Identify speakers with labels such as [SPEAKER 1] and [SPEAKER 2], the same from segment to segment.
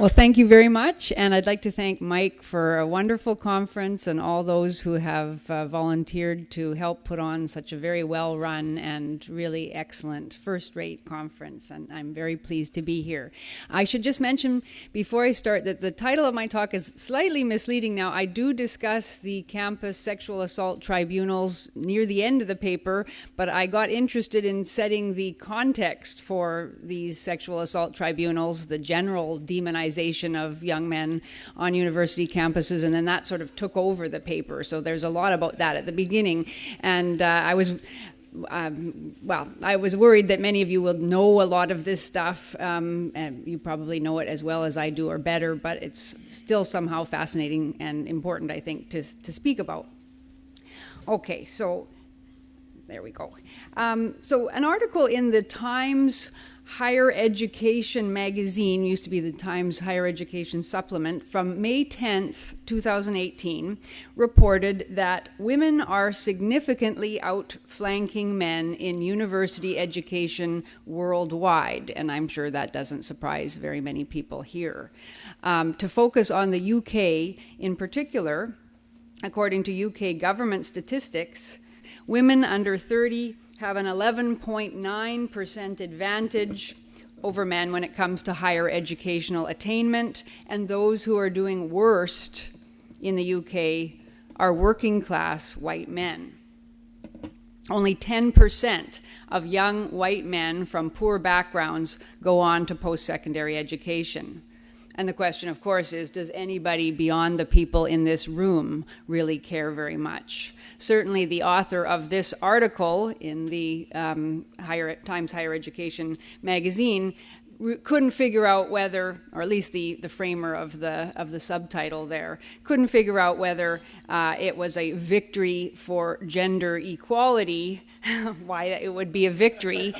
[SPEAKER 1] Well, thank you very much, and I'd like to thank Mike for a wonderful conference and all those who have volunteered to help put on such a very well-run and really excellent first-rate conference, and I'm very pleased to be here. I should just mention before I start that the title of my talk is slightly misleading now. I do discuss the campus sexual assault tribunals near the end of the paper, but I got interested in setting the context for these sexual assault tribunals, the general demonization of young men on university campuses, and then that sort of took over the paper. So there's a lot about that at the beginning, and I was worried that many of you will know a lot of this stuff, and you probably know it as well as I do or better, but it's still somehow fascinating and important, I think, to speak about. Okay, so there we go. So an article in the Times Higher Education magazine, used to be the Times Higher Education Supplement, from May 10th, 2018, reported that women are significantly outflanking men in university education worldwide, and I'm sure that doesn't surprise very many people here. To focus on the UK in particular, according to UK government statistics, women under 30 have an 11.9% advantage over men when it comes to higher educational attainment, and those who are doing worst in the UK are working class white men. Only 10% of young white men from poor backgrounds go on to post-secondary education. And the question, of course, is, does anybody beyond the people in this room really care very much? Certainly the author of this article in the Times Higher Education magazine couldn't figure out whether, or at least the framer of the subtitle there, couldn't figure out whether it was a victory for gender equality, why it would be a victory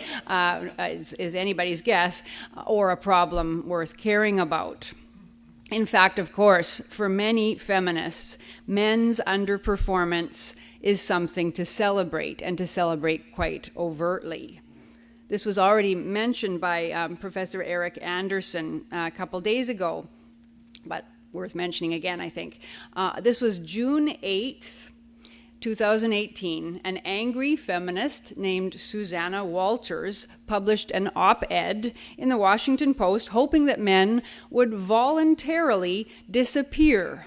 [SPEAKER 1] is anybody's guess, or a problem worth caring about. In fact, of course, for many feminists, men's underperformance is something to celebrate, and to celebrate quite overtly. This was already mentioned by Professor Eric Anderson a couple days ago, but worth mentioning again, I think. This was June 8th, 2018. An angry feminist named Susanna Walters published an op-ed in the Washington Post hoping that men would voluntarily disappear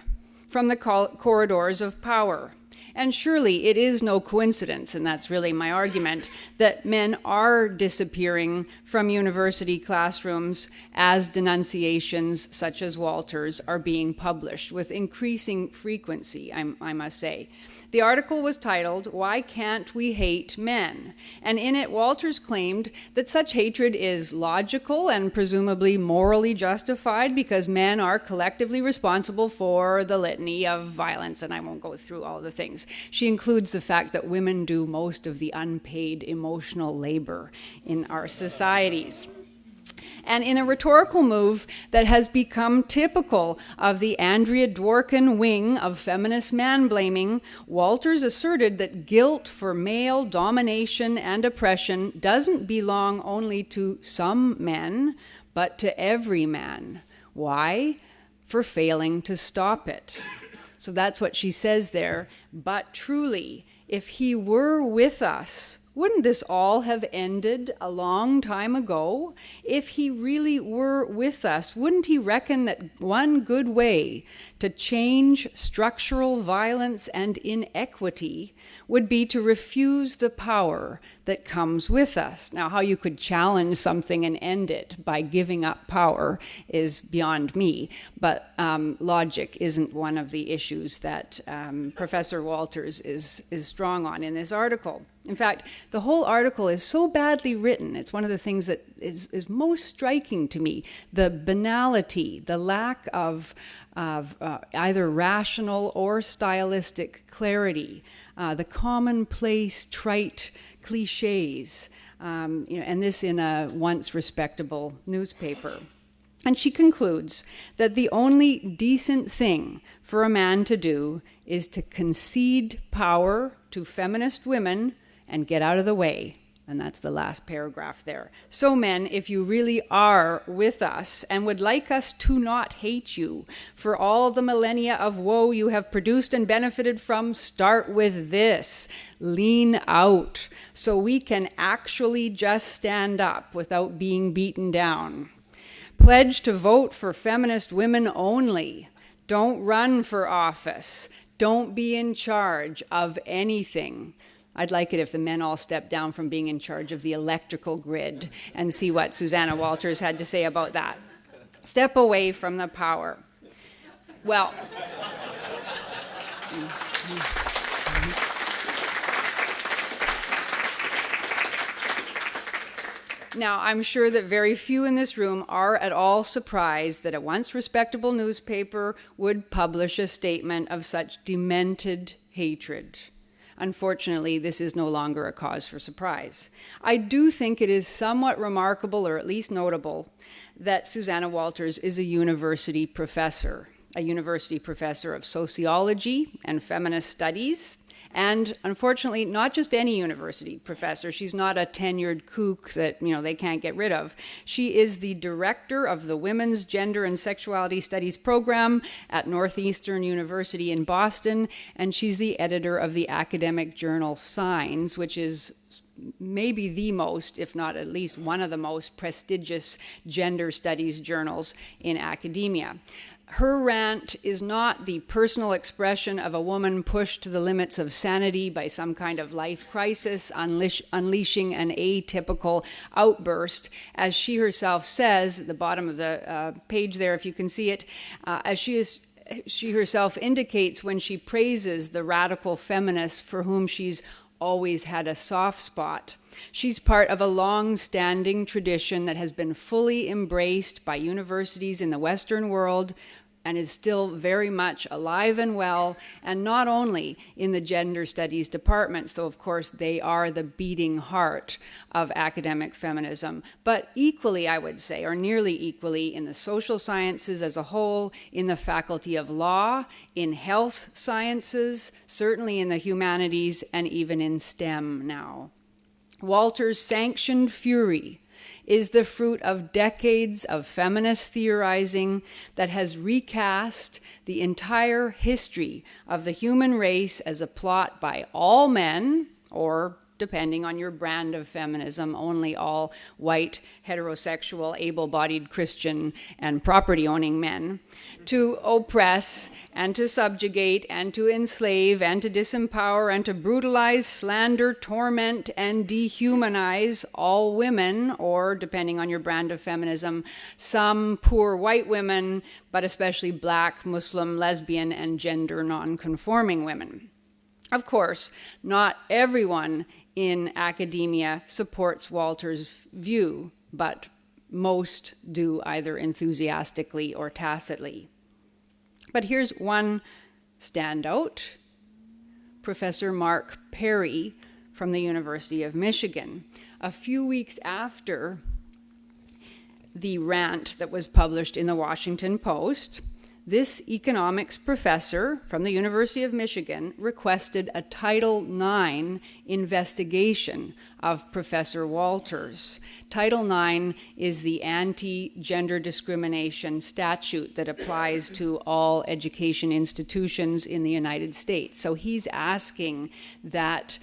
[SPEAKER 1] from the corridors of power. And surely it is no coincidence, and that's really my argument, that men are disappearing from university classrooms as denunciations such as Walters are being published with increasing frequency, I must say. The article was titled, "Why Can't We Hate Men?" And in it, Walters claimed that such hatred is logical and presumably morally justified because men are collectively responsible for the litany of violence, and I won't go through all the things. She includes the fact that women do most of the unpaid emotional labor in our societies. And in a rhetorical move that has become typical of the Andrea Dworkin wing of feminist man-blaming, Walters asserted that guilt for male domination and oppression doesn't belong only to some men, but to every man. Why? For failing to stop it. So that's what she says there. But truly, if he were with us, wouldn't this all have ended a long time ago? If he really were with us, wouldn't he reckon that one good way to change structural violence and inequity would be to refuse the power that comes with us? Now, how you could challenge something and end it by giving up power is beyond me, but logic isn't one of the issues that Professor Walters is strong on in this article. In fact, the whole article is so badly written. It's one of the things that is most striking to me, the banality, the lack of either rational or stylistic clarity, the commonplace, trite cliches, and this in a once respectable newspaper. And she concludes that the only decent thing for a man to do is to concede power to feminist women and get out of the way. And that's the last paragraph there. So men, if you really are with us and would like us to not hate you for all the millennia of woe you have produced and benefited from, start with this. Lean out so we can actually just stand up without being beaten down. Pledge to vote for feminist women only. Don't run for office. Don't be in charge of anything. I'd like it if the men all stepped down from being in charge of the electrical grid and see what Susanna Walters had to say about that. Step away from the power. Well, now, I'm sure that very few in this room are at all surprised that a once respectable newspaper would publish a statement of such demented hatred. Unfortunately, this is no longer a cause for surprise. I do think it is somewhat remarkable, or at least notable, that Susanna Walters is a university professor of sociology and feminist studies, and unfortunately, not just any university professor. She's not a tenured kook that, they can't get rid of. She is the director of the Women's Gender and Sexuality Studies program at Northeastern University in Boston, and she's the editor of the academic journal Signs, which is maybe the most, if not at least one of the most prestigious gender studies journals in academia. Her rant is not the personal expression of a woman pushed to the limits of sanity by some kind of life crisis, unleashing an atypical outburst. As she herself says, at the bottom of the page there, if you can see it, she herself indicates when she praises the radical feminists for whom she's always had a soft spot. She's part of a long-standing tradition that has been fully embraced by universities in the Western world and is still very much alive and well, and not only in the gender studies departments, though of course they are the beating heart of academic feminism, but equally, I would say, or nearly equally, in the social sciences as a whole, in the faculty of law, in health sciences, certainly in the humanities, and even in STEM now. Walters' sanctioned fury is the fruit of decades of feminist theorizing that has recast the entire history of the human race as a plot by all men, or depending on your brand of feminism, only all white, heterosexual, able-bodied Christian and property-owning men, to oppress and to subjugate and to enslave and to disempower and to brutalize, slander, torment, and dehumanize all women, or depending on your brand of feminism, some poor white women, but especially Black, Muslim, lesbian, and gender non-conforming women. Of course, not everyone in academia supports Walters' view, but most do either enthusiastically or tacitly. But here's one standout, Professor Mark Perry from the University of Michigan. A few weeks after the rant that was published in the Washington Post, this economics professor from the University of Michigan requested a Title IX investigation of Professor Walters. Title IX is the anti-gender discrimination statute that applies to all education institutions in the United States. So he's asking that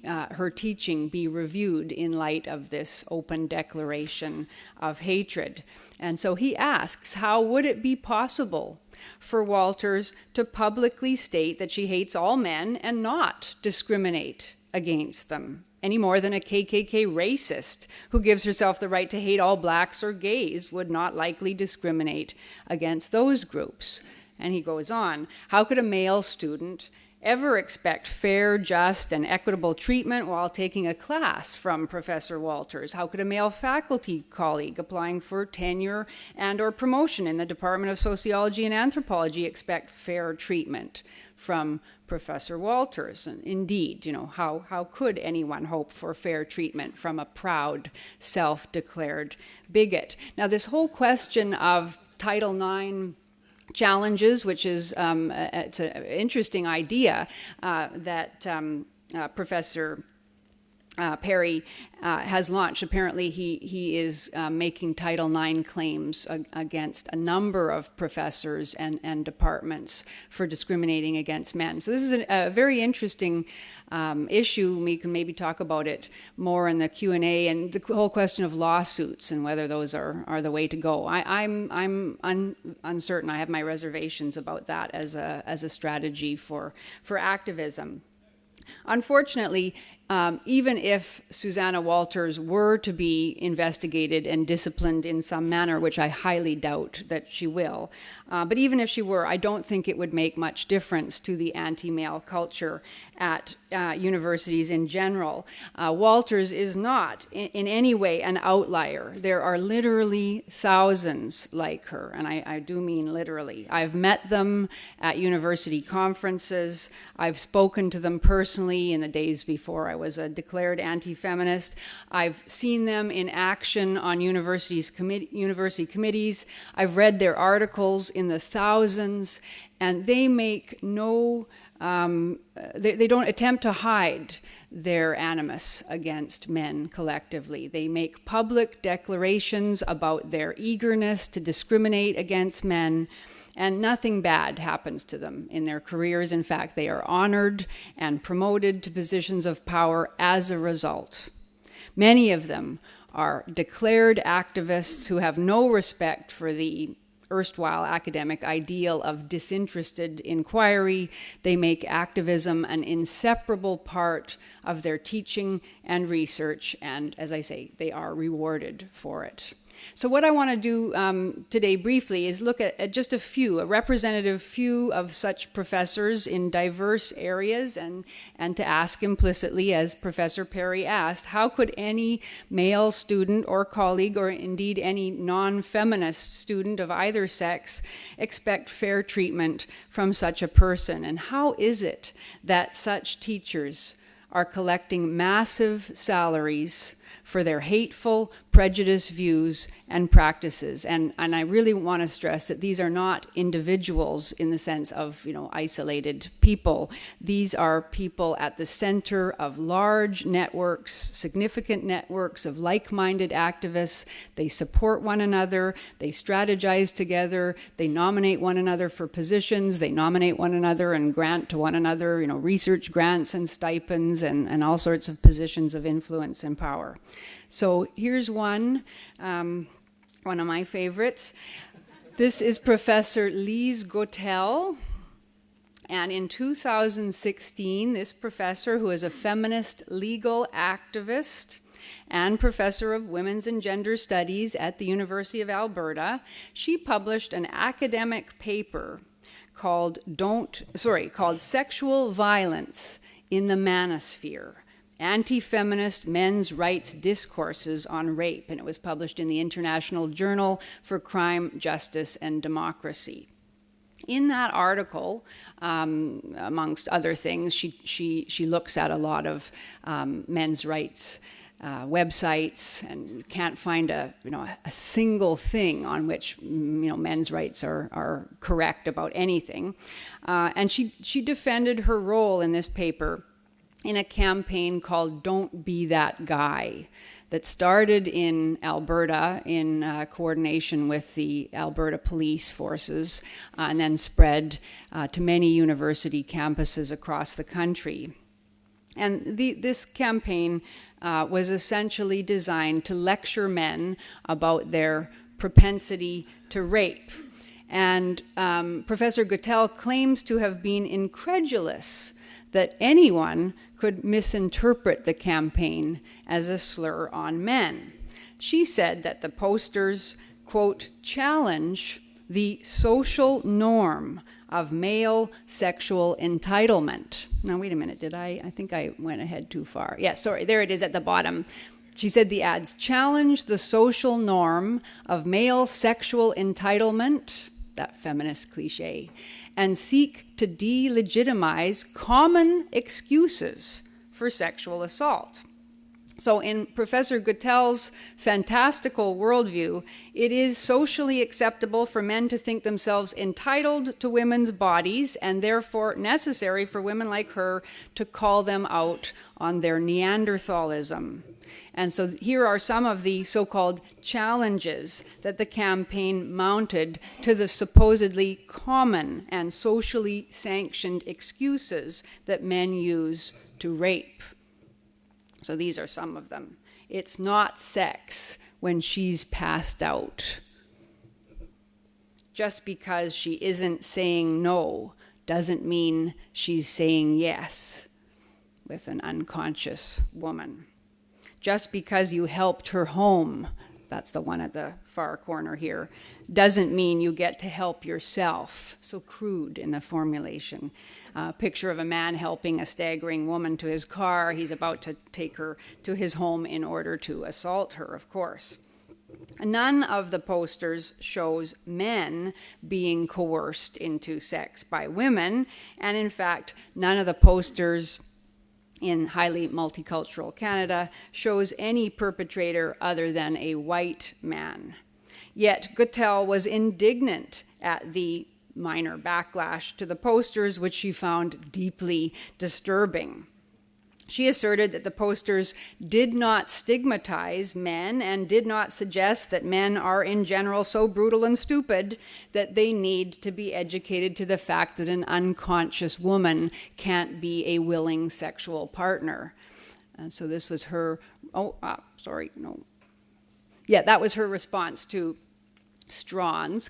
[SPEAKER 1] her teaching be reviewed in light of this open declaration of hatred. And so he asks, how would it be possible for Walters to publicly state that she hates all men and not discriminate against them, any more than a KKK racist who gives herself the right to hate all blacks or gays would not likely discriminate against those groups? And he goes on, how could a male student ever expect fair, just, and equitable treatment while taking a class from Professor Walters? How could a male faculty colleague applying for tenure and or promotion in the Department of Sociology and Anthropology expect fair treatment from Professor Walters? And indeed, how could anyone hope for fair treatment from a proud, self-declared bigot? Now, this whole question of Title IX challenges, which is it's an interesting idea that Professor Perry has launched. Apparently, he is making Title IX claims against a number of professors and departments for discriminating against men. So this is a very interesting issue. We can maybe talk about it more in the Q&A, and the whole question of lawsuits and whether those are the way to go. I'm uncertain. I have my reservations about that as a strategy for activism. Unfortunately, even if Susanna Walters were to be investigated and disciplined in some manner, which I highly doubt that she will, but even if she were, I don't think it would make much difference to the anti-male culture at universities in general. Walters is not in any way an outlier. There are literally thousands like her, and I do mean literally. I've met them at university conferences. I've spoken to them personally in the days before I was a declared anti-feminist. I've seen them in action on university committees. I've read their articles in the thousands, and they make no they don't attempt to hide their animus against men collectively. They make public declarations about their eagerness to discriminate against men, and nothing bad happens to them in their careers. In fact, they are honored and promoted to positions of power as a result. Many of them are declared activists who have no respect for the erstwhile academic ideal of disinterested inquiry. They make activism an inseparable part of their teaching and research, and as I say, they are rewarded for it. So what I want to do today briefly is look at just a representative few of such professors in diverse areas, and to ask implicitly, as Professor Perry asked, how could any male student or colleague, or indeed any non-feminist student of either sex, expect fair treatment from such a person? And how is it that such teachers are collecting massive salaries for their hateful, prejudiced views and practices? And I really want to stress that these are not individuals in the sense of, isolated people. These are people at the center of large networks, significant networks of like-minded activists. They support one another, they strategize together, they nominate one another for positions, they nominate one another and grant to one another, research grants and stipends and all sorts of positions of influence and power. So here's one of my favorites. This is Professor Lise Gotell. And in 2016, this professor, who is a feminist legal activist and professor of women's and gender studies at the University of Alberta, she published an academic paper called Sexual Violence in the Manosphere: Anti-Feminist Men's Rights Discourses on Rape, and it was published in the International Journal for Crime, Justice, and Democracy. In that article, amongst other things, she looks at a lot of men's rights websites, and can't find a single thing on which men's rights are correct about anything. And she defended her role in this paper in a campaign called Don't Be That Guy, that started in Alberta in coordination with the Alberta police forces, and then spread to many university campuses across the country. And this campaign was essentially designed to lecture men about their propensity to rape. And Professor Gotell claims to have been incredulous that anyone could misinterpret the campaign as a slur on men. She said that the posters, quote, challenge the social norm of male sexual entitlement. Now, wait a minute, I think I went ahead too far. Yeah, sorry, there it is at the bottom. She said the ads challenge the social norm of male sexual entitlement, that feminist cliche, and seek to delegitimize common excuses for sexual assault. So in Professor Guttel's fantastical worldview, it is socially acceptable for men to think themselves entitled to women's bodies and therefore necessary for women like her to call them out on their Neanderthalism. And so here are some of the so-called challenges that the campaign mounted to the supposedly common and socially sanctioned excuses that men use to rape. So these are some of them. It's not sex when she's passed out. Just because she isn't saying no doesn't mean she's saying yes with an unconscious woman. Just because you helped her home, that's the one at the far corner here, doesn't mean you get to help yourself. So crude in the formulation. Picture of a man helping a staggering woman to his car. He's about to take her to his home in order to assault her, of course. None of the posters shows men being coerced into sex by women, and in fact, none of the posters in highly multicultural Canada shows any perpetrator other than a white man. Yet Guttel was indignant at the minor backlash to the posters, which she found deeply disturbing. She asserted that the posters did not stigmatize men and did not suggest that men are in general so brutal and stupid that they need to be educated to the fact that an unconscious woman can't be a willing sexual partner. And so this was her, that was her response to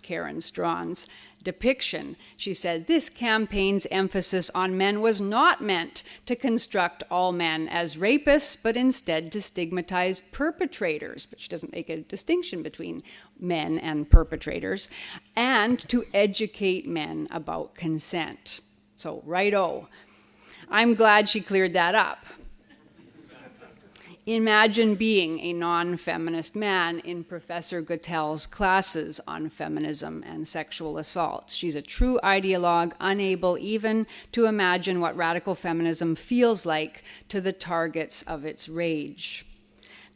[SPEAKER 1] Karen Strawn's depiction. She said, this campaign's emphasis on men was not meant to construct all men as rapists, but instead to stigmatize perpetrators, but she doesn't make a distinction between men and perpetrators, and to educate men about consent. So, righto. I'm glad she cleared that up. Imagine being a non-feminist man in Professor Guttel's classes on feminism and sexual assault. She's a true ideologue, unable even to imagine what radical feminism feels like to the targets of its rage.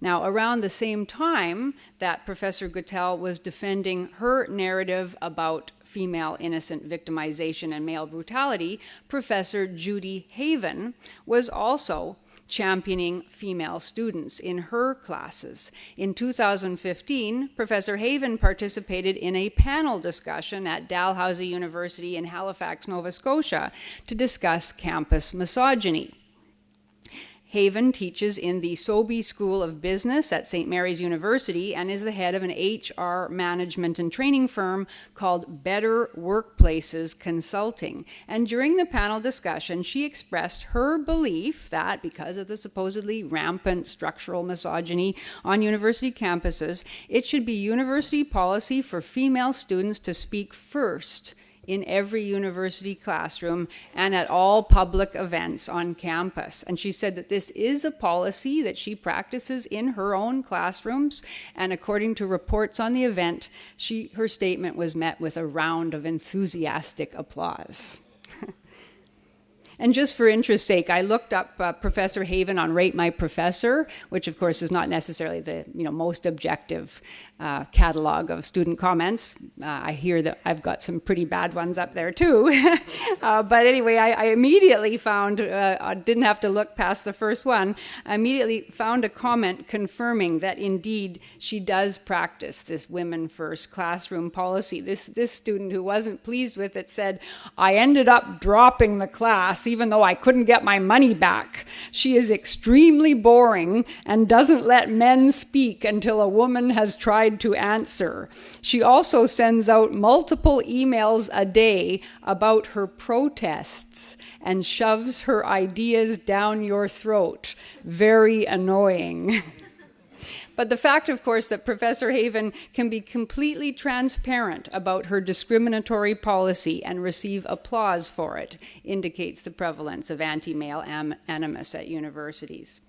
[SPEAKER 1] Now, around the same time that Professor Guttel was defending her narrative about female innocent victimization and male brutality, Professor Judy Haven was also championing female students in her classes. In 2015, Professor Haven participated in a panel discussion at Dalhousie University in Halifax, Nova Scotia, to discuss campus misogyny. Haven teaches in the Sobey School of Business at St. Mary's University and is the head of an HR management and training firm called Better Workplaces Consulting. And during the panel discussion, she expressed her belief that because of the supposedly rampant structural misogyny on university campuses, it should be university policy for female students to speak first in every university classroom and at all public events on campus. And she said that this is a policy that she practices in her own classrooms, and according to reports on the event, her statement was met with a round of enthusiastic applause. And just for interest's sake, I looked up Professor Haven on Rate My Professor, which of course is not necessarily the most objective catalog of student comments. I hear that I've got some pretty bad ones up there too. But anyway, I immediately found, I didn't have to look past the first one, I immediately found a comment confirming that indeed she does practice this women first classroom policy. This student who wasn't pleased with it said, I ended up dropping the class even though I couldn't get my money back. She is extremely boring and doesn't let men speak until a woman has tried to answer. She also sends out multiple emails a day about her protests and shoves her ideas down your throat. Very annoying. But the fact, of course, that Professor Haven can be completely transparent about her discriminatory policy and receive applause for it indicates the prevalence of anti-male animus at universities.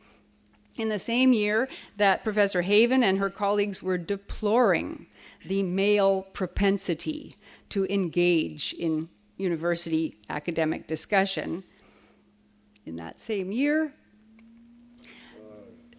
[SPEAKER 1] In the same year that Professor Haven and her colleagues were deploring the male propensity to engage in university academic discussion, in that same year,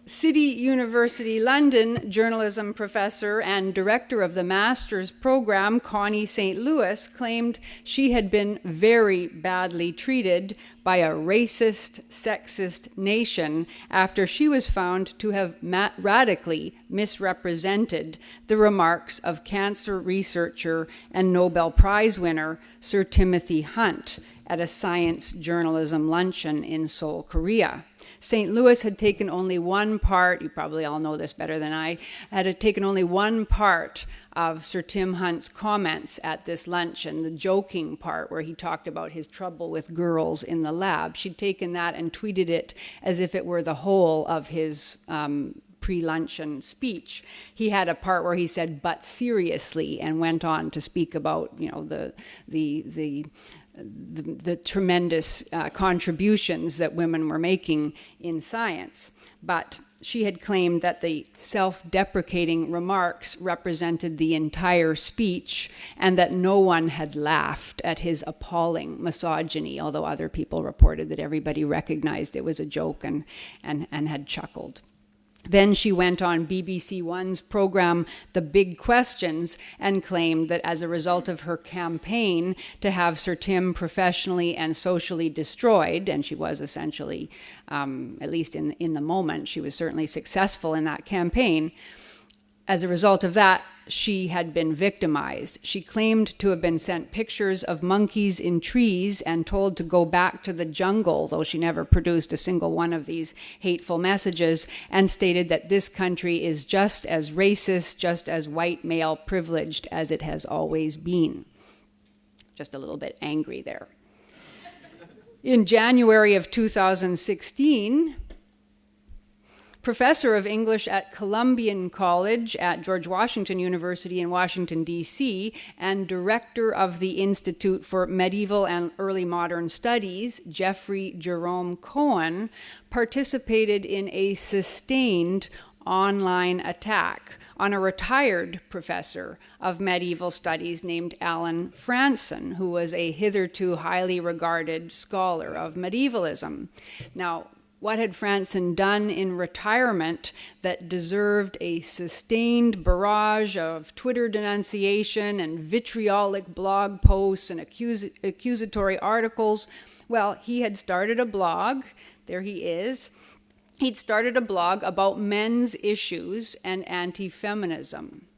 [SPEAKER 1] City University London journalism professor and director of the master's program, Connie St. Louis, claimed she had been very badly treated by a racist, sexist nation after she was found to have radically misrepresented the remarks of cancer researcher and Nobel Prize winner Sir Timothy Hunt at a science journalism luncheon in Seoul, Korea. St. Louis had taken only one part, you probably all know this better than I, had taken only one part of Sir Tim Hunt's comments at this luncheon, the joking part where he talked about his trouble with girls in the lab. She'd taken that and tweeted it as if it were the whole of his pre-luncheon speech. He had a part where he said, "but seriously," and went on to speak about, you know, the tremendous contributions that women were making in science. But she had claimed that the self-deprecating remarks represented the entire speech and that no one had laughed at his appalling misogyny, although other people reported that everybody recognized it was a joke and had chuckled. Then she went on BBC One's program, The Big Questions, and claimed that as a result of her campaign to have Sir Tim professionally and socially destroyed, and she was essentially, at least in the moment, she was certainly successful in that campaign. As a result of that, she had been victimized. She claimed to have been sent pictures of monkeys in trees and told to go back to the jungle, though she never produced a single one of these hateful messages, and stated that this country is just as racist, just as white male privileged as it has always been. Just a little bit angry there. In January of 2016, professor of English at Columbian College at George Washington University in Washington, D.C., and director of the Institute for Medieval and Early Modern Studies, Jeffrey Jerome Cohen, participated in a sustained online attack on a retired professor of medieval studies named Alan Franson, who was a hitherto highly regarded scholar of medievalism. Now, what had Franson done in retirement that deserved a sustained barrage of Twitter denunciation and vitriolic blog posts and accusatory articles? Well, he had started a blog. There he is. He'd started a blog about men's issues and anti-feminism.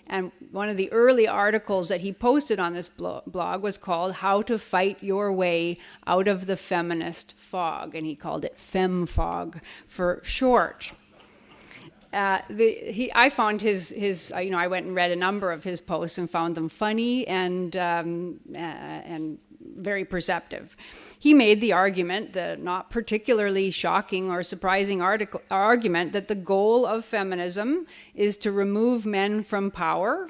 [SPEAKER 1] And one of the early articles that he posted on this blog was called How to Fight Your Way Out of the Feminist Fog, and he called it FemFog for short. I found his I went and read a number of his posts and found them funny and very perceptive. He made the argument, the not particularly shocking or surprising argument, that the goal of feminism is to remove men from power,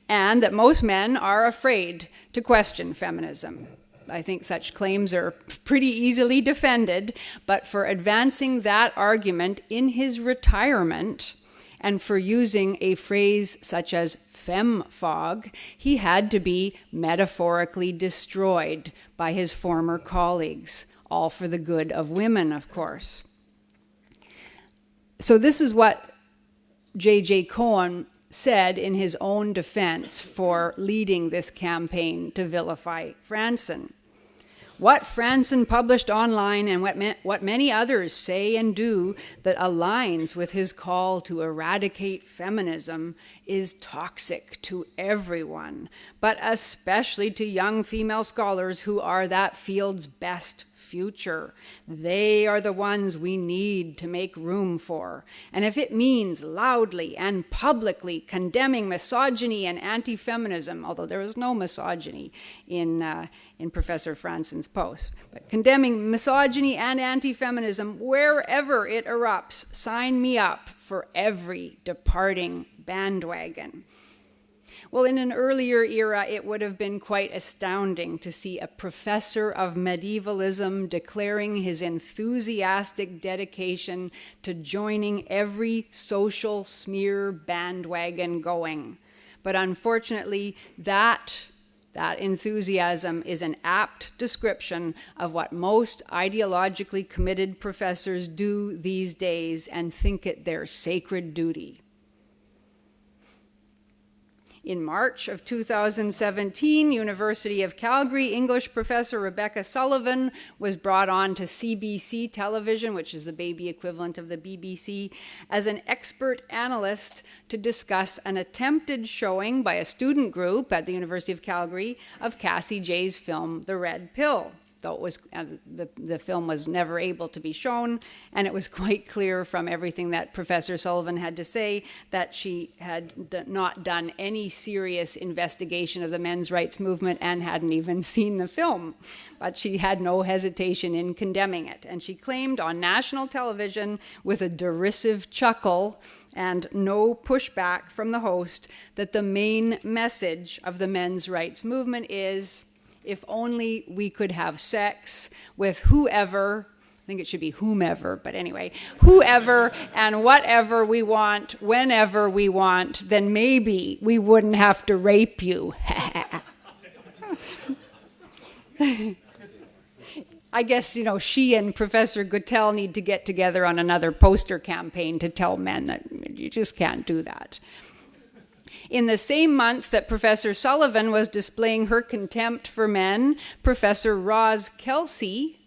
[SPEAKER 1] and that most men are afraid to question feminism. I think such claims are pretty easily defended, but for advancing that argument in his retirement and for using a phrase such as FemFog, he had to be metaphorically destroyed by his former colleagues, all for the good of women, of course. So this is what J.J. Cohen said in his own defense for leading this campaign to vilify Franson. What Franson published online and what many others say and do that aligns with his call to eradicate feminism is toxic to everyone, but especially to young female scholars who are that field's best future. They are the ones we need to make room for. And if it means loudly and publicly condemning misogyny and anti-feminism, although there is no misogyny in Professor Franson's post, but condemning misogyny and anti-feminism wherever it erupts, sign me up for every departing bandwagon. Well, in an earlier era, it would have been quite astounding to see a professor of medievalism declaring his enthusiastic dedication to joining every social smear bandwagon going. But unfortunately, that That enthusiasm is an apt description of what most ideologically committed professors do these days and think it their sacred duty. In March of 2017, University of Calgary English professor Rebecca Sullivan was brought on to CBC television, which is the baby equivalent of the BBC, as an expert analyst to discuss an attempted showing by a student group at the University of Calgary of Cassie Jay's film, The Red Pill. Though it was, the film was never able to be shown, and it was quite clear from everything that Professor Sullivan had to say that she had not done any serious investigation of the men's rights movement and hadn't even seen the film. But she had no hesitation in condemning it, and she claimed on national television with a derisive chuckle and no pushback from the host that the main message of the men's rights movement is, if only we could have sex with whoever, I think it should be whomever, but anyway, whoever and whatever we want, whenever we want, then maybe we wouldn't have to rape you. I guess, she and Professor Guttell need to get together on another poster campaign to tell men that you just can't do that. In the same month that Professor Sullivan was displaying her contempt for men, Professor Roz Kelsey,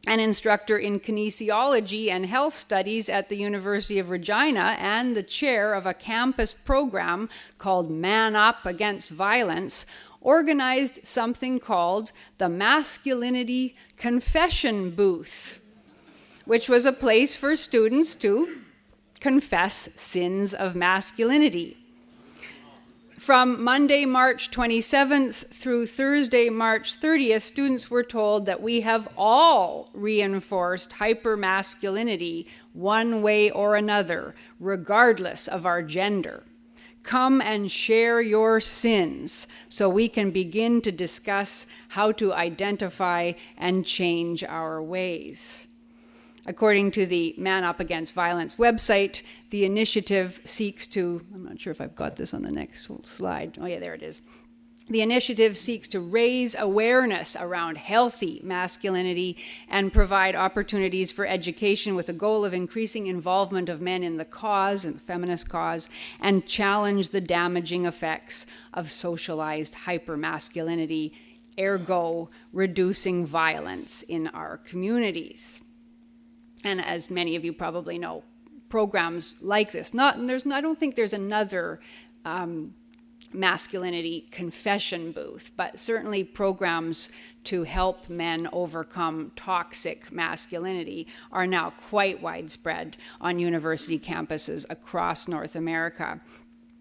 [SPEAKER 1] an instructor in kinesiology and health studies at the University of Regina and the chair of a campus program called Man Up Against Violence, organized something called the Masculinity Confession Booth, which was a place for students to confess sins of masculinity. From Monday, March 27th through Thursday, March 30th, students were told that we have all reinforced hypermasculinity one way or another, regardless of our gender. Come and share your sins so we can begin to discuss how to identify and change our ways. According to the Man Up Against Violence website, the initiative seeks to, I'm not sure if I've got this on the next slide. Oh yeah, there it is. The initiative seeks to raise awareness around healthy masculinity and provide opportunities for education with the goal of increasing involvement of men in the cause, and the feminist cause, and challenge the damaging effects of socialized hypermasculinity, ergo reducing violence in our communities. And as many of you probably know, programs like this, I don't think there's another masculinity confession booth, but certainly programs to help men overcome toxic masculinity are now quite widespread on university campuses across North America.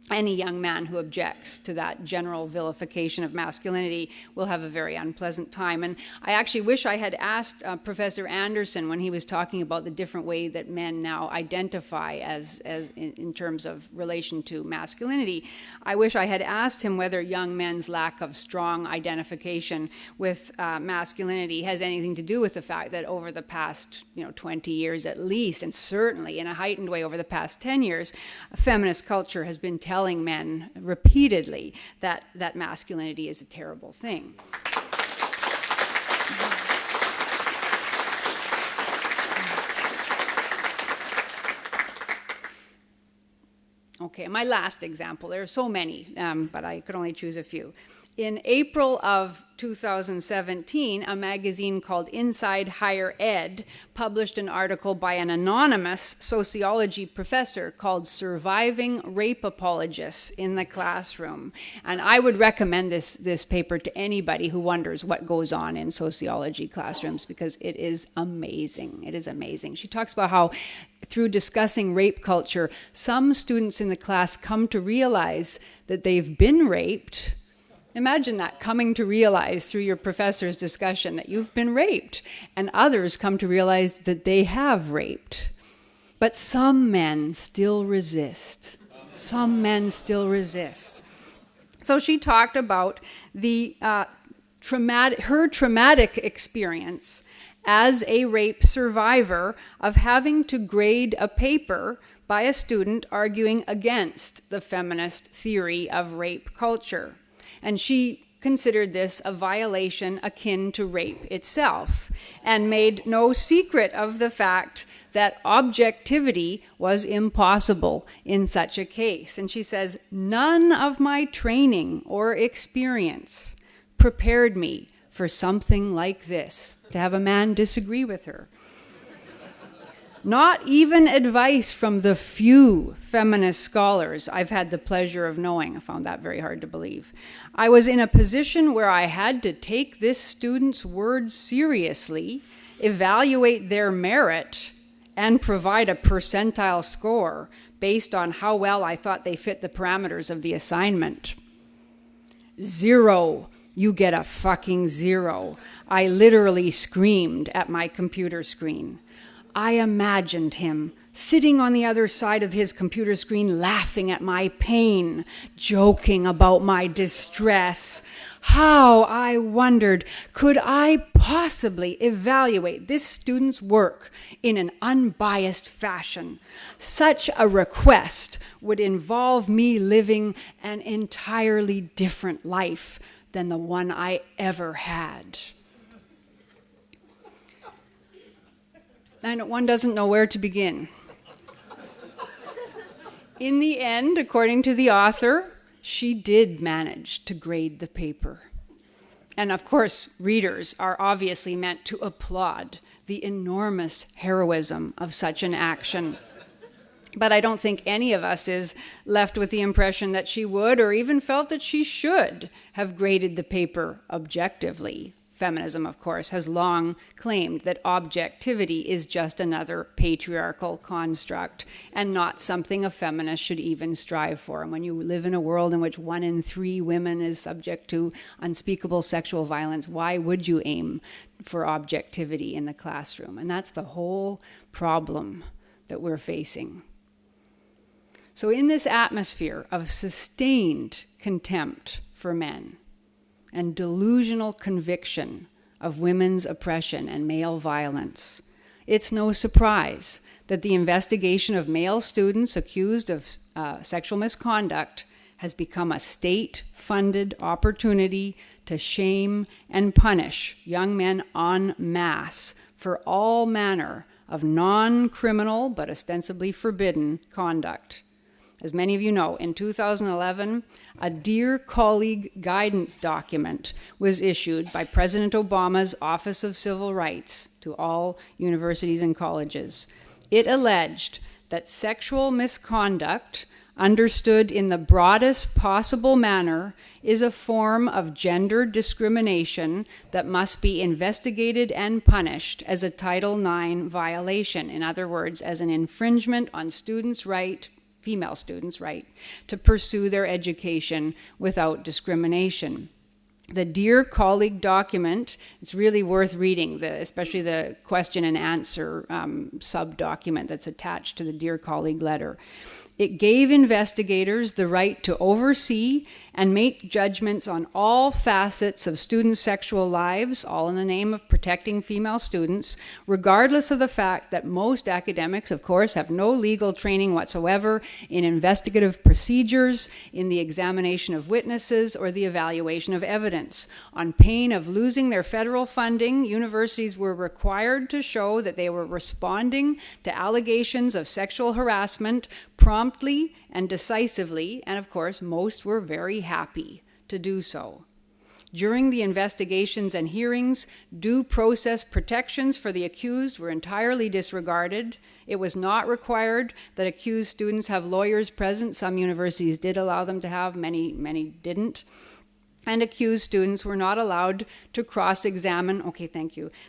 [SPEAKER 1] Any young man who objects to that general vilification of masculinity will have a very unpleasant time. And I actually wish I had asked Professor Anderson when he was talking about the different way that men now identify as in terms of relation to masculinity. I wish I had asked him whether young men's lack of strong identification with masculinity has anything to do with the fact that over the past 20 years at least, and certainly in a heightened way over the past 10 years, feminist culture has been telling men repeatedly that masculinity is a terrible thing. Okay, my last example. There are so many, but I could only choose a few. In April of 2017, a magazine called Inside Higher Ed published an article by an anonymous sociology professor called Surviving Rape Apologists in the Classroom. And I would recommend this paper to anybody who wonders what goes on in sociology classrooms, because it is amazing. It is amazing. She talks about how through discussing rape culture, some students in the class come to realize that they've been raped. Imagine that, coming to realize through your professor's discussion that you've been raped, and others come to realize that they have raped. But some men still resist. Some men still resist. So she talked about her traumatic experience as a rape survivor of having to grade a paper by a student arguing against the feminist theory of rape culture. And she considered this a violation akin to rape itself and made no secret of the fact that objectivity was impossible in such a case. And she says, none of my training or experience prepared me for something like this, to have a man disagree with her. Not even advice from the few feminist scholars I've had the pleasure of knowing. I found that very hard to believe. I was in a position where I had to take this student's words seriously, evaluate their merit, and provide a percentile score based on how well I thought they fit the parameters of the assignment. 0. You get a fucking 0. I literally screamed at my computer screen. I imagined him sitting on the other side of his computer screen, laughing at my pain, joking about my distress. How, I wondered, could I possibly evaluate this student's work in an unbiased fashion? Such a request would involve me living an entirely different life than the one I ever had. And one doesn't know where to begin. In the end, according to the author, she did manage to grade the paper. And of course, readers are obviously meant to applaud the enormous heroism of such an action. But I don't think any of us is left with the impression that she would, or even felt that she should, have graded the paper objectively. Feminism, of course, has long claimed that objectivity is just another patriarchal construct and not something a feminist should even strive for. And when you live in a world in which 1 in 3 women is subject to unspeakable sexual violence, why would you aim for objectivity in the classroom? And that's the whole problem that we're facing. So in this atmosphere of sustained contempt for men, and delusional conviction of women's oppression and male violence, it's no surprise that the investigation of male students accused of sexual misconduct has become a state-funded opportunity to shame and punish young men en masse for all manner of non-criminal but ostensibly forbidden conduct. As many of you know, in 2011, a Dear Colleague guidance document was issued by President Obama's Office of Civil Rights to all universities and colleges. It alleged that sexual misconduct, understood in the broadest possible manner, is a form of gender discrimination that must be investigated and punished as a Title IX violation. In other words, as an infringement on female students' right to pursue their education without discrimination. The Dear Colleague document, it's really worth reading, especially the question and answer sub-document that's attached to the Dear Colleague letter. It gave investigators the right to oversee and make judgments on all facets of students' sexual lives, all in the name of protecting female students, regardless of the fact that most academics, of course, have no legal training whatsoever in investigative procedures, in the examination of witnesses, or the evaluation of evidence. On pain of losing their federal funding, universities were required to show that they were responding to allegations of sexual harassment promptly and decisively, and of course, most were very happy to do so. During the investigations and hearings, due process protections for the accused were entirely disregarded. It was not required that accused students have lawyers present. Some universities did allow them to have, many didn't. And accused students were not allowed to cross-examine,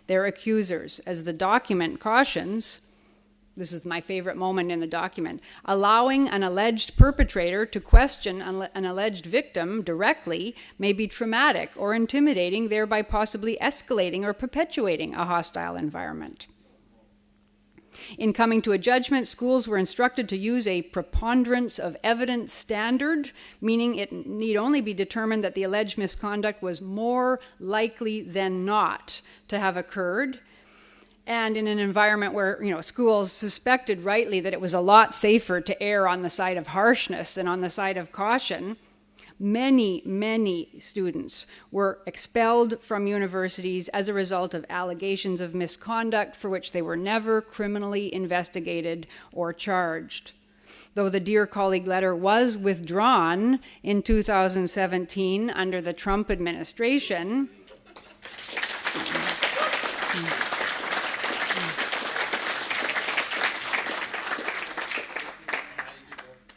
[SPEAKER 1] their accusers. As the document cautions, this is my favorite moment in the document, allowing an alleged perpetrator to question an alleged victim directly may be traumatic or intimidating, thereby possibly escalating or perpetuating a hostile environment. In coming to a judgment, schools were instructed to use a preponderance of evidence standard, meaning it need only be determined that the alleged misconduct was more likely than not to have occurred. And in an environment where, schools suspected rightly that it was a lot safer to err on the side of harshness than on the side of caution, Many students were expelled from universities as a result of allegations of misconduct for which they were never criminally investigated or charged. Though the Dear Colleague letter was withdrawn in 2017 under the Trump administration,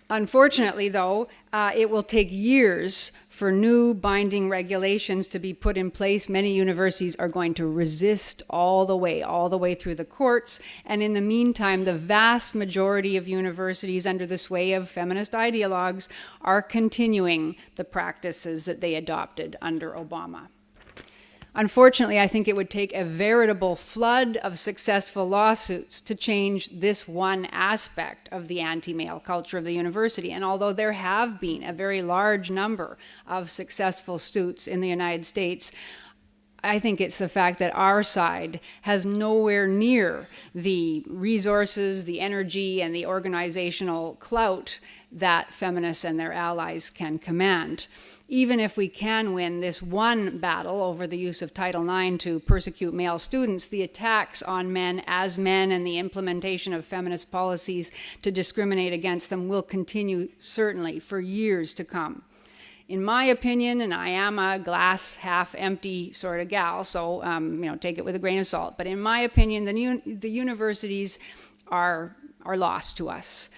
[SPEAKER 1] unfortunately, though, it will take years for new binding regulations to be put in place. Many universities are going to resist all the way through the courts. And in the meantime, the vast majority of universities under the sway of feminist ideologues are continuing the practices that they adopted under Obama. Unfortunately, I think it would take a veritable flood of successful lawsuits to change this one aspect of the anti-male culture of the university. And although there have been a very large number of successful suits in the United States, I think it's the fact that our side has nowhere near the resources, the energy, and the organizational clout that feminists and their allies can command. Even if we can win this one battle over the use of Title IX to persecute male students, the attacks on men as men and the implementation of feminist policies to discriminate against them will continue, certainly, for years to come. In my opinion, and I am a glass half empty sort of gal, so take it with a grain of salt, but in my opinion, the universities are lost to us.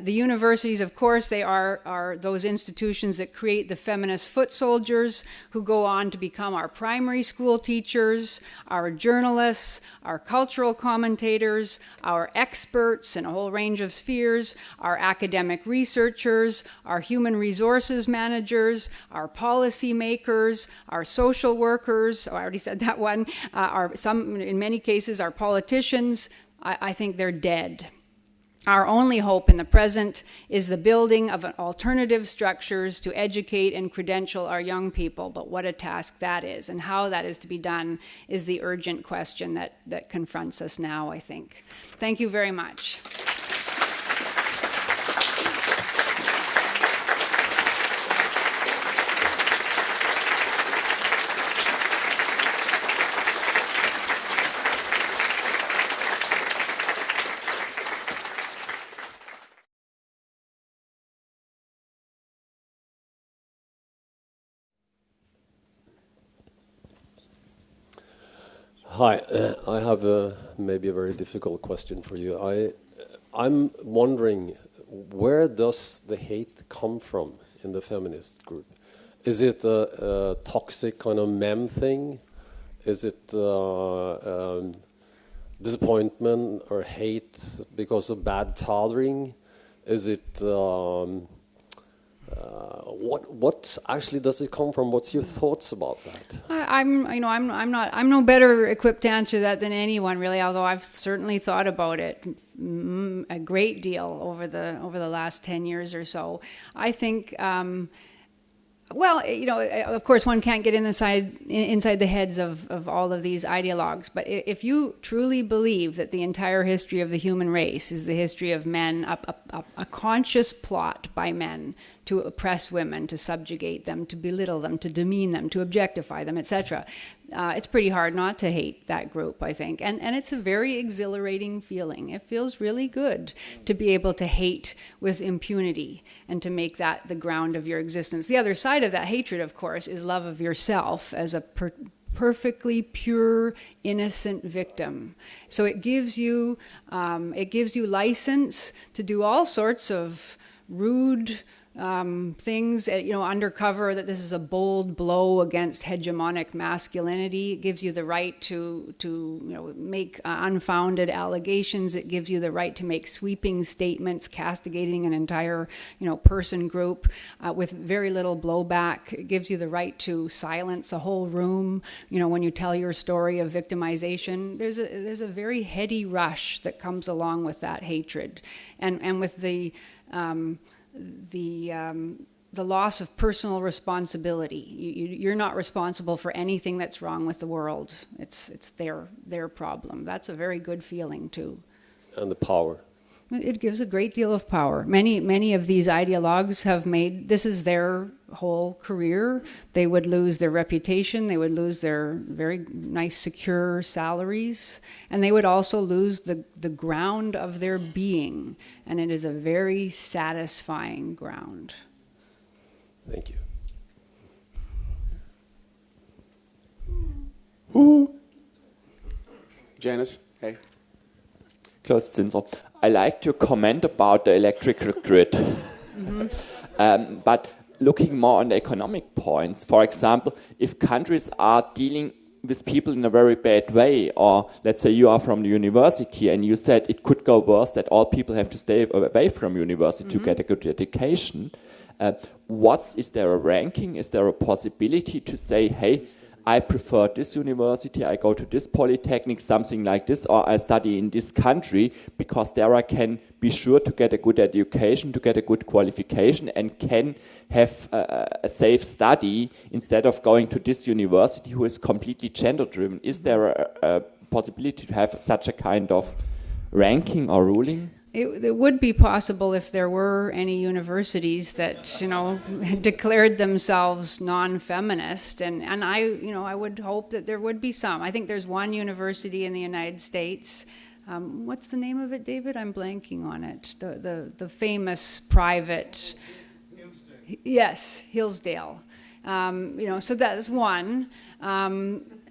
[SPEAKER 1] The universities, of course, they are those institutions that create the feminist foot soldiers who go on to become our primary school teachers, our journalists, our cultural commentators, our experts in a whole range of spheres, our academic researchers, our human resources managers, our policy makers, our social workers, I already said that one, in many cases, our politicians. I think they're dead. Our only hope in the present is the building of alternative structures to educate and credential our young people. But what a task that is, and how that is to be done is the urgent question that confronts us now, I think. Thank you very much.
[SPEAKER 2] Hi, I have maybe a very difficult question for you. I'm wondering, where does the hate come from in the feminist group? Is it a toxic kind of mem thing? Is it disappointment or hate because of bad fathering? Is it what actually does it come from? What's your thoughts about that?
[SPEAKER 1] I'm no better equipped to answer that than anyone, really. Although I've certainly thought about it a great deal over the last 10 years or so. I think. Of course, one can't get inside the heads of all of these ideologues. But if you truly believe that the entire history of the human race is the history of men, a conscious plot by men to oppress women, to subjugate them, to belittle them, to demean them, to objectify them, etc., it's pretty hard not to hate that group, I think. And it's a very exhilarating feeling. It feels really good to be able to hate with impunity and to make that the ground of your existence. The other side of that hatred, of course, is love of yourself as a perfectly pure, innocent victim. So it gives you license to do all sorts of rude things, undercover that this is a bold blow against hegemonic masculinity. It gives you the right to make unfounded allegations. It gives you the right to make sweeping statements castigating an entire person group with very little blowback. It gives you the right to silence a whole room. When you tell your story of victimization, there's a very heady rush that comes along with that hatred, and with the loss of personal responsibility. You're not responsible for anything that's wrong with the world. It's their problem. That's a very good feeling too.
[SPEAKER 2] And the power.
[SPEAKER 1] It gives a great deal of power. Many of these ideologues have made, this is their whole career. They would lose their reputation, they would lose their very nice, secure salaries, and they would also lose the ground of their being. And it is a very satisfying ground.
[SPEAKER 2] Thank you.
[SPEAKER 3] Janice, hey.
[SPEAKER 4] Klaus Zinsel. I liked your comment about the electrical grid. But looking more on the economic points, for example, if countries are dealing with people in a very bad way, or let's say you are from the university and you said it could go worse that all people have to stay away from university to get a good education, is there a ranking? Is there a possibility to say, hey, I prefer this university, I go to this polytechnic, something like this, or I study in this country, because there I can be sure to get a good education, to get a good qualification, and can have a safe study instead of going to this university who is completely gender-driven. Is there a possibility to have such a kind of ranking or ruling?
[SPEAKER 1] It would be possible if there were any universities that, declared themselves non-feminist, and I would hope that there would be some. I think there's one university in the United States. What's the name of it, David? I'm blanking on it. The famous private. Hillsdale. Yes, Hillsdale. So that's one.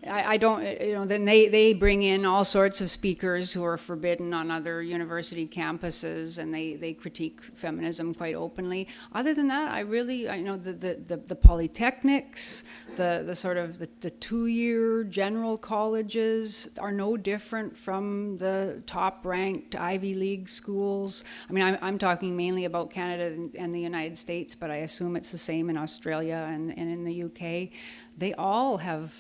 [SPEAKER 1] I don't, then they bring in all sorts of speakers who are forbidden on other university campuses, and they critique feminism quite openly. Other than that, the polytechnics, the sort of the 2-year general colleges are no different from the top-ranked Ivy League schools. I mean, I'm talking mainly about Canada and the United States, but I assume it's the same in Australia and in the UK. They all have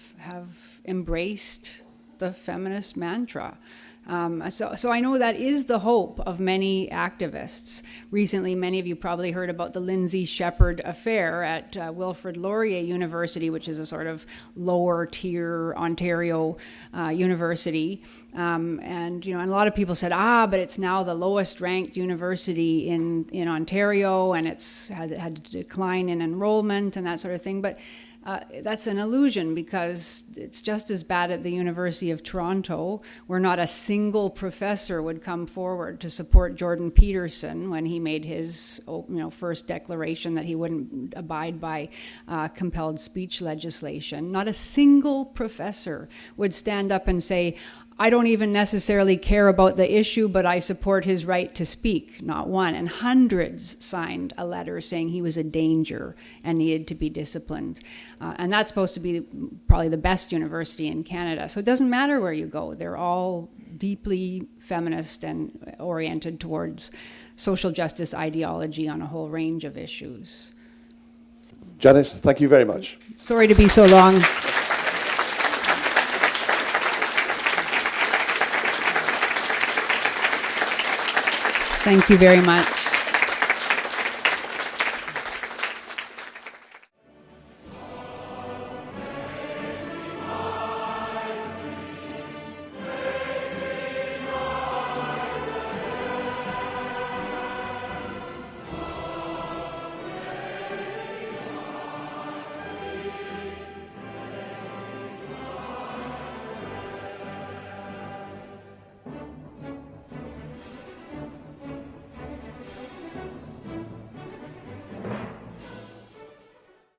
[SPEAKER 1] embraced the feminist mantra. So I know that is the hope of many activists. Recently, many of you probably heard about the Lindsay Shepherd affair at Wilfrid Laurier University, which is a sort of lower tier Ontario university. And a lot of people said, but it's now the lowest ranked university in Ontario, and it's had a decline in enrollment and that sort of thing. But that's an illusion, because it's just as bad at the University of Toronto, where not a single professor would come forward to support Jordan Peterson when he made his first declaration that he wouldn't abide by compelled speech legislation. Not a single professor would stand up and say, I don't even necessarily care about the issue, but I support his right to speak. Not one. And hundreds signed a letter saying he was a danger and needed to be disciplined. And that's supposed to be probably the best university in Canada. So it doesn't matter where you go. They're all deeply feminist and oriented towards social justice ideology on a whole range of issues.
[SPEAKER 5] Janice, thank you very much.
[SPEAKER 1] Sorry to be so long. Thank you very much.